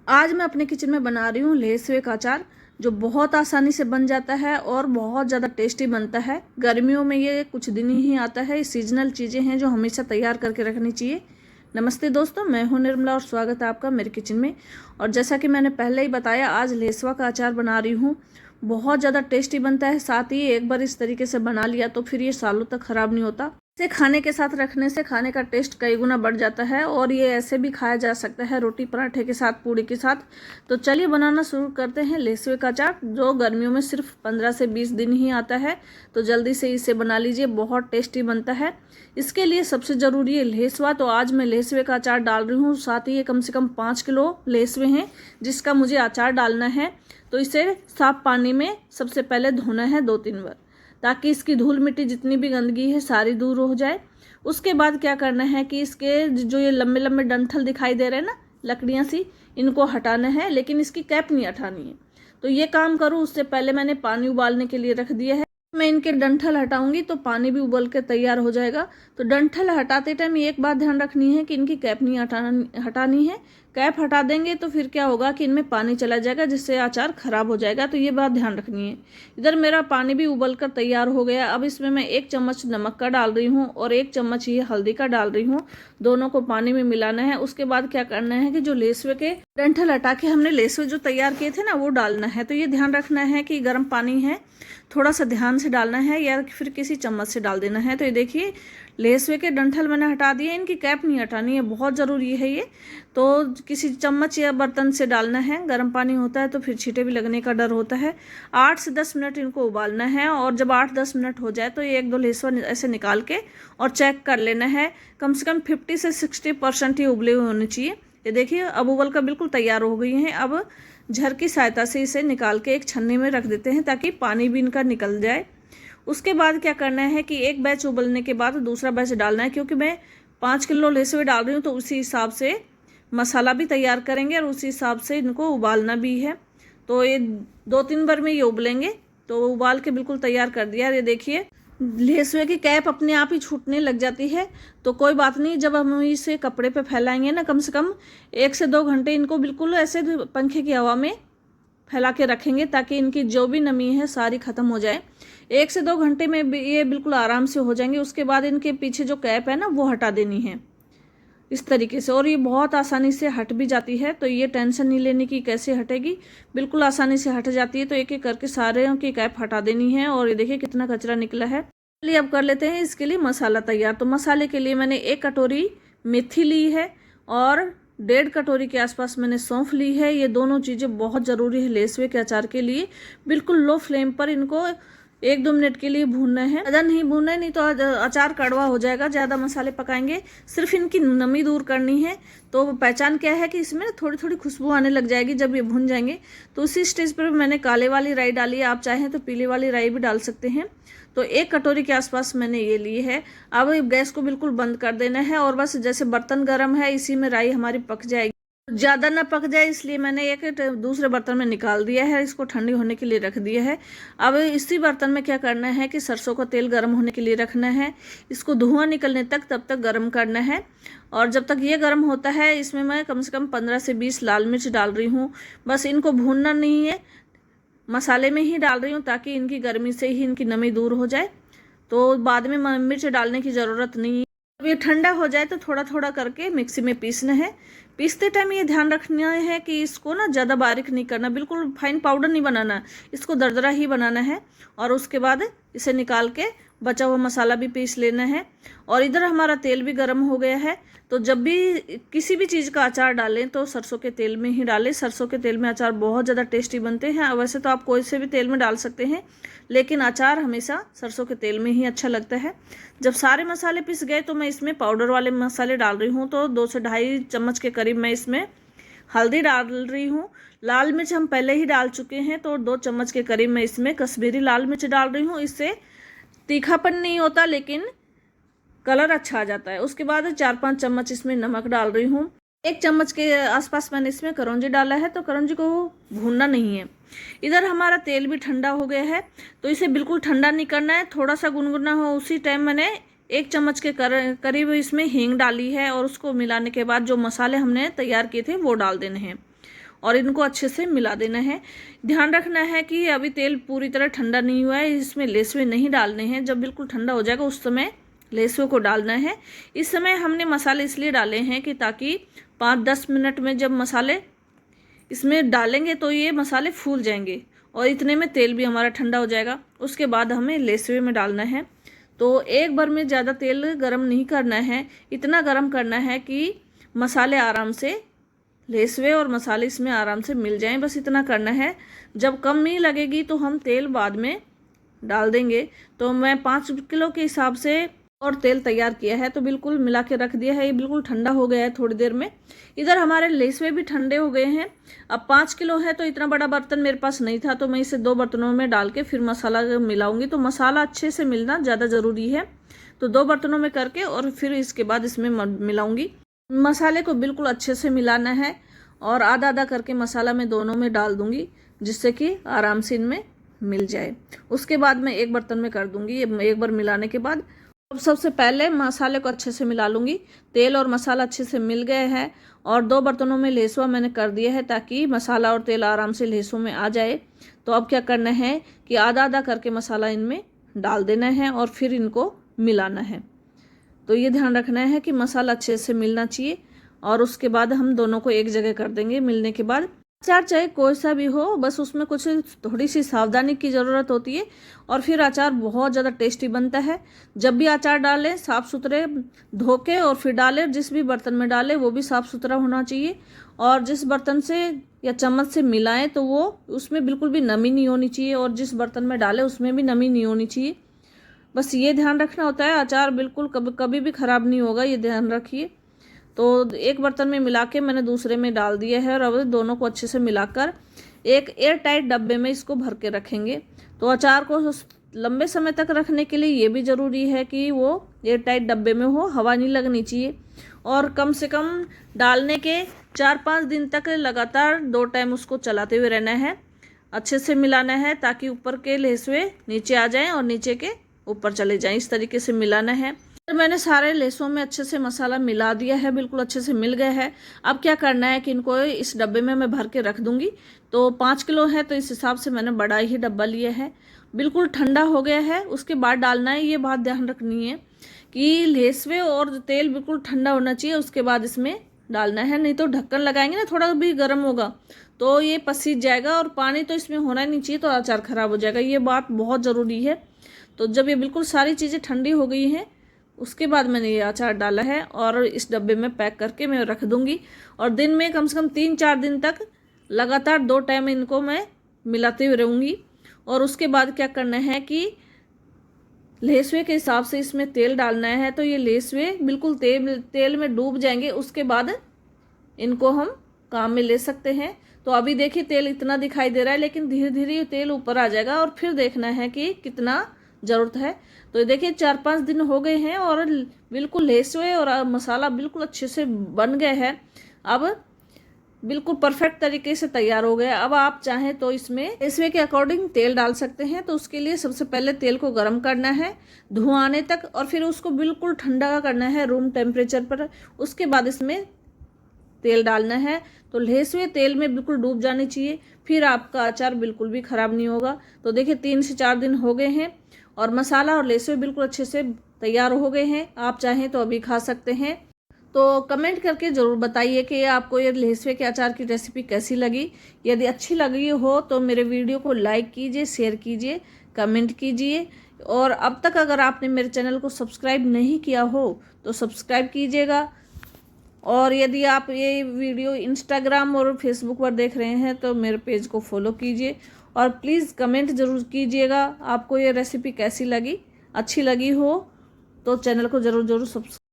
आज मैं अपने किचन में बना रही हूँ लहसुए का अचार, जो बहुत आसानी से बन जाता है और बहुत ज़्यादा टेस्टी बनता है। गर्मियों में ये कुछ दिन ही आता है। सीजनल चीज़ें हैं जो हमेशा तैयार करके रखनी चाहिए। नमस्ते दोस्तों, मैं हूँ निर्मला और स्वागत है आपका मेरे किचन में। और जैसा कि मैंने पहले ही बताया, आज लहसुआ का अचार बना रही हूँ। बहुत ज़्यादा टेस्टी बनता है। साथ ही एक बार इस तरीके से बना लिया तो फिर ये सालों तक ख़राब नहीं होता। इसे खाने के साथ रखने से खाने का टेस्ट कई गुना बढ़ जाता है। और ये ऐसे भी खाया जा सकता है, रोटी पराठे के साथ, पूड़ी के साथ। तो चलिए बनाना शुरू करते हैं लहसुए का अचार, जो गर्मियों में सिर्फ 15 से 20 दिन ही आता है। तो जल्दी से इसे बना लीजिए, बहुत टेस्टी बनता है। इसके लिए सबसे ज़रूरी है लहसुआ। तो आज मैं लहसुए का अचार डाल रही हूँ। साथ ही ये कम से कम 5 किलो लहसुए हैं जिसका मुझे अचार डालना है। तो इसे साफ पानी में सबसे पहले धोना है 2-3 बार, ताकि इसकी धूल मिट्टी जितनी भी गंदगी है सारी दूर हो जाए। उसके बाद क्या करना है कि इसके जो ये लंबे लंबे डंठल दिखाई दे रहे हैं ना, लकड़ियाँ सी, इनको हटाना है, लेकिन इसकी कैप नहीं हटानी है। तो ये काम करूँ उससे पहले मैंने पानी उबालने के लिए रख दिया है। मैं इनके डंठल हटाऊंगी तो पानी भी उबल के तैयार हो जाएगा। तो डंठल हटाते टाइम एक बात ध्यान रखनी है कि इनकी कैप नहीं हटानी है। कैप हटा देंगे तो फिर क्या होगा कि इनमें पानी चला जाएगा, जिससे अचार खराब हो जाएगा। तो ये बात ध्यान रखनी है। इधर मेरा पानी भी उबल कर तैयार हो गया। अब इसमें मैं 1 चम्मच नमक का डाल रही हूँ और 1 चम्मच ये हल्दी का डाल रही हूँ। दोनों को पानी में मिलाना है। उसके बाद क्या करना है कि जो लहसुए के डंठल हटा के हमने लहसुए जो तैयार किए थे ना, वो डालना है। तो ये ध्यान रखना है कि गर्म पानी है, थोड़ा सा ध्यान से डालना है, या फिर किसी चम्मच से डाल देना है। तो ये देखिए, लहसुए के डंठल मैंने हटा दिए, इनकी कैप नहीं हटानी है, बहुत ज़रूरी है ये। तो किसी चम्मच या बर्तन से डालना है। गर्म पानी होता है तो फिर छींटे भी लगने का डर होता है। 8 से 10 मिनट इनको उबालना है। और जब 8-10 मिनट हो जाए तो ये 1-2 लहसुआ ऐसे निकाल के और चेक कर लेना है। कम से कम 50 से 60% ही उबले हुए होने चाहिए। ये देखिए, अब उबल कर बिल्कुल तैयार हो गई हैं। अब झर की सहायता से इसे निकाल के एक छन्नी में रख देते हैं, ताकि पानी भी इनका निकल जाए। उसके बाद क्या करना है कि एक बैच उबलने के बाद दूसरा बैच डालना है। क्योंकि मैं 5 किलो लहसुए डाल रही हूँ, तो उसी हिसाब से मसाला भी तैयार करेंगे और उसी हिसाब से इनको उबालना भी है। तो ये 2-3 बार में ये उबलेंगे। तो उबाल के बिल्कुल तैयार कर दिया। ये देखिए, लहसुए की कैप अपने आप ही छूटने लग जाती है। तो कोई बात नहीं, जब हम इसे कपड़े पे फैलाएंगे ना, कम से कम 1 से 2 घंटे इनको बिल्कुल ऐसे पंखे की हवा में फैला के रखेंगे, ताकि इनकी जो भी नमी है सारी ख़त्म हो जाए। 1 से 2 घंटे में ये बिल्कुल आराम से हो जाएंगे। उसके बाद इनके पीछे जो कैप है ना, वो हटा देनी है इस तरीके से। और ये बहुत आसानी से हट भी जाती है। तो ये टेंशन नहीं लेने की कैसे हटेगी, बिल्कुल आसानी से हट जाती है। तो एक एक करके सारे की कैप हटा देनी है। और ये देखिए कितना कचरा निकला है। चलिए अब कर लेते हैं इसके लिए मसाला तैयार। तो मसाले के लिए मैंने 1 कटोरी मेथी ली है और 1.5 कटोरी के आसपास मैंने सौंफ ली है। ये दोनों चीज़ें बहुत ज़रूरी है लहसुए के अचार के लिए। बिल्कुल लो फ्लेम पर इनको 1-2 मिनट के लिए भूनना है। ज़्यादा नहीं भूनना है, नहीं तो अचार कड़वा हो जाएगा। ज़्यादा मसाले पकाएंगे, सिर्फ इनकी नमी दूर करनी है। तो पहचान क्या है कि इसमें थोड़ी थोड़ी खुशबू आने लग जाएगी जब ये भून जाएंगे। तो उसी स्टेज पर मैंने काले वाली राई डाली है। आप चाहें तो पीले वाली राई भी डाल सकते हैं। तो 1 कटोरी के आसपास मैंने ये ली है। अब गैस को बिल्कुल बंद कर देना है और बस जैसे बर्तन गर्म है, इसी में राई हमारी पक जाएगी। ज़्यादा ना पक जाए इसलिए मैंने एक दूसरे बर्तन में निकाल दिया है, इसको ठंडी होने के लिए रख दिया है। अब इसी बर्तन में क्या करना है कि सरसों का तेल गर्म होने के लिए रखना है। इसको धुआं निकलने तक तब तक गर्म करना है। और जब तक ये गर्म होता है, इसमें मैं कम से कम 15 से 20 लाल मिर्च डाल रही हूँ। बस इनको भूनना नहीं है, मसाले में ही डाल रही हूँ, ताकि इनकी गर्मी से ही इनकी नमी दूर हो जाए। तो बाद में मिर्च डालने की ज़रूरत नहीं है। जब ये ठंडा हो जाए तो थोड़ा थोड़ा करके मिक्सी में पीसना है। पीसते टाइम ये ध्यान रखना है कि इसको ना ज़्यादा बारीक नहीं करना, बिल्कुल फाइन पाउडर नहीं बनाना, इसको दरदरा ही बनाना है। और उसके बाद इसे निकाल के बचा हुआ मसाला भी पीस लेना है। और इधर हमारा तेल भी गर्म हो गया है। तो जब भी किसी भी चीज़ का अचार डालें तो सरसों के तेल में ही डालें। सरसों के तेल में अचार बहुत ज़्यादा टेस्टी बनते हैं। वैसे तो आप कोई से भी तेल में डाल सकते हैं, लेकिन अचार हमेशा सरसों के तेल में ही अच्छा लगता है। जब सारे मसाले पिस गए तो मैं इसमें पाउडर वाले मसाले डाल रही हूँ। तो 2 से 2.5 चम्मच के करीब मैं इसमें हल्दी डाल रही हूँ। लाल मिर्च हम पहले ही डाल चुके हैं, तो 2 चम्मच के करीब मैं इसमें कश्मीरी लाल मिर्च डाल रही हूँ। इससे तीखापन नहीं होता, लेकिन कलर अच्छा आ जाता है। उसके बाद 4-5 चम्मच इसमें नमक डाल रही हूँ। 1 चम्मच के आसपास मैंने इसमें करौंजी डाला है। तो करौंजी को भूनना नहीं है। इधर हमारा तेल भी ठंडा हो गया है, तो इसे बिल्कुल ठंडा नहीं करना है, थोड़ा सा गुनगुना हो उसी टाइम मैंने 1 चम्मच के करीब इसमें हींग डाली है। और उसको मिलाने के बाद जो मसाले हमने तैयार किए थे वो डाल देने हैं। और इनको अच्छे से मिला देना है। ध्यान रखना है कि अभी तेल पूरी तरह ठंडा नहीं हुआ है, इसमें लेसवे नहीं डालने हैं। जब बिल्कुल ठंडा हो जाएगा उस समय लेसवे को डालना है। इस समय हमने मसाले इसलिए डाले हैं कि ताकि 5-10 मिनट में जब मसाले इसमें डालेंगे तो ये मसाले फूल जाएंगे और इतने में तेल भी हमारा ठंडा हो जाएगा। उसके बाद हमें लेसवे में डालना है। तो एक बार में ज़्यादा तेल गरम नहीं करना है, इतना गरम करना है कि मसाले आराम से लेसवे और मसाले इसमें आराम से मिल जाएं, बस इतना करना है। जब कम नहीं लगेगी तो हम तेल बाद में डाल देंगे। तो मैं 5 किलो के हिसाब से और तेल तैयार किया है, तो बिल्कुल मिला के रख दिया है। ये बिल्कुल ठंडा हो गया है थोड़ी देर में। इधर हमारे लेसवे भी ठंडे हो गए हैं। अब 5 किलो है तो इतना बड़ा बर्तन मेरे पास नहीं था, तो मैं इसे 2 बर्तनों में डाल के फिर मसाला मिलाऊंगी। तो मसाला अच्छे से मिलना ज़्यादा ज़रूरी है, तो 2 बर्तनों में करके और फिर इसके बाद इसमें मिलाऊंगी। मसाले को बिल्कुल अच्छे से मिलाना है और आधा आधा करके मसाला मैं दोनों में डाल दूंगी, जिससे कि आराम से इनमें मिल जाए। उसके बाद मैं एक बर्तन में कर दूंगी। एक बार मिलाने के बाद अब सबसे पहले मसाले को अच्छे से मिला लूँगी। तेल और मसाला अच्छे से मिल गए हैं और 2 बर्तनों में लेसवा मैंने कर दिया है ताकि मसाला और तेल आराम से लेसों में आ जाए। तो अब क्या करना है कि आधा आधा करके मसाला इनमें डाल देना है और फिर इनको मिलाना है। तो ये ध्यान रखना है कि मसाला अच्छे से मिलना चाहिए और उसके बाद हम दोनों को एक जगह कर देंगे। मिलने के बाद अचार चाहे कोई सा भी हो, बस उसमें कुछ थोड़ी सी सावधानी की ज़रूरत होती है और फिर अचार बहुत ज़्यादा टेस्टी बनता है। जब भी अचार डालें साफ़ सुथरे धो के और फिर डालें। जिस भी बर्तन में डालें वो भी साफ़ सुथरा होना चाहिए और जिस बर्तन से या चम्मच से मिलाएं तो वो उसमें बिल्कुल भी नमी नहीं होनी चाहिए और जिस बर्तन में डालें उसमें भी नमी नहीं होनी चाहिए। बस ये ध्यान रखना होता है। अचार बिल्कुल कभी भी ख़राब नहीं होगा, ये ध्यान रखिए। तो एक बर्तन में मिला के मैंने दूसरे में डाल दिया है और अब दोनों को अच्छे से मिलाकर एक एयर टाइट डब्बे में इसको भर के रखेंगे। तो अचार को लंबे समय तक रखने के लिए ये भी ज़रूरी है कि वो एयर टाइट डब्बे में हो, हवा नहीं लगनी चाहिए। और कम से कम डालने के 4-5 दिन तक लगातार 2 टाइम उसको चलाते हुए रहना है, अच्छे से मिलाना है ताकि ऊपर के लेसवे नीचे आ जाएं और नीचे के ऊपर चले जाएं। इस तरीके से मिलाना है। तो मैंने सारे लेसों में अच्छे से मसाला मिला दिया है, बिल्कुल अच्छे से मिल गया है। अब क्या करना है कि इनको इस डब्बे में मैं भर के रख दूंगी। तो 5 किलो है तो इस हिसाब से मैंने बड़ा ही डब्बा लिया है। बिल्कुल ठंडा हो गया है, उसके बाद डालना है। ये बात ध्यान रखनी है कि लेसवे और तेल बिल्कुल ठंडा होना चाहिए, उसके बाद इसमें डालना है। नहीं तो ढक्कन लगाएंगे ना, थोड़ा भी गर्म होगा तो ये पसीज जाएगा और पानी तो इसमें होना ही नहीं चाहिए, तो अचार खराब हो जाएगा। ये बात बहुत ज़रूरी है। तो जब ये बिल्कुल सारी चीज़ें ठंडी हो गई हैं उसके बाद मैंने ये अचार डाला है और इस डब्बे में पैक करके मैं रख दूंगी। और दिन में कम से कम 3-4 दिन तक लगातार 2 टाइम इनको मैं मिलाते हुए रहूँगी। और उसके बाद क्या करना है कि लेसवे के हिसाब से इसमें तेल डालना है। तो ये लेसवे बिल्कुल तेल में डूब जाएंगे, उसके बाद इनको हम काम में ले सकते हैं। तो अभी देखिए तेल इतना दिखाई दे रहा है, लेकिन धीरे धीरे तेल ऊपर आ जाएगा और फिर देखना है कि कितना ज़रूरत है। तो देखिए 4-5 दिन हो गए हैं और बिल्कुल लेसवे और मसाला बिल्कुल अच्छे से बन गए हैं। अब बिल्कुल परफेक्ट तरीके से तैयार हो गया। अब आप चाहें तो इसमें लेसवे के अकॉर्डिंग तेल डाल सकते हैं। तो उसके लिए सबसे पहले तेल को गर्म करना है धुआं आने तक और फिर उसको बिल्कुल ठंडा करना है रूम टेम्परेचर पर। उसके बाद इसमें तेल डालना है। तो लेसवे तेल में बिल्कुल डूब जानी चाहिए, फिर आपका अचार बिल्कुल भी ख़राब नहीं होगा। तो देखिए 3 से 4 दिन हो गए हैं और मसाला और लेसवे बिल्कुल अच्छे से तैयार हो गए हैं। आप चाहें तो अभी खा सकते हैं। तो कमेंट करके ज़रूर बताइए कि आपको ये लेसवे के अचार की रेसिपी कैसी लगी। यदि अच्छी लगी हो तो मेरे वीडियो को लाइक कीजिए, शेयर कीजिए, कमेंट कीजिए। और अब तक अगर आपने मेरे चैनल को सब्सक्राइब नहीं किया हो तो सब्सक्राइब कीजिएगा। और यदि आप ये वीडियो इंस्टाग्राम और फेसबुक पर देख रहे हैं तो मेरे पेज को फॉलो कीजिए और प्लीज़ कमेंट ज़रूर कीजिएगा आपको ये रेसिपी कैसी लगी। अच्छी लगी हो तो चैनल को ज़रूर सब्सक्राइब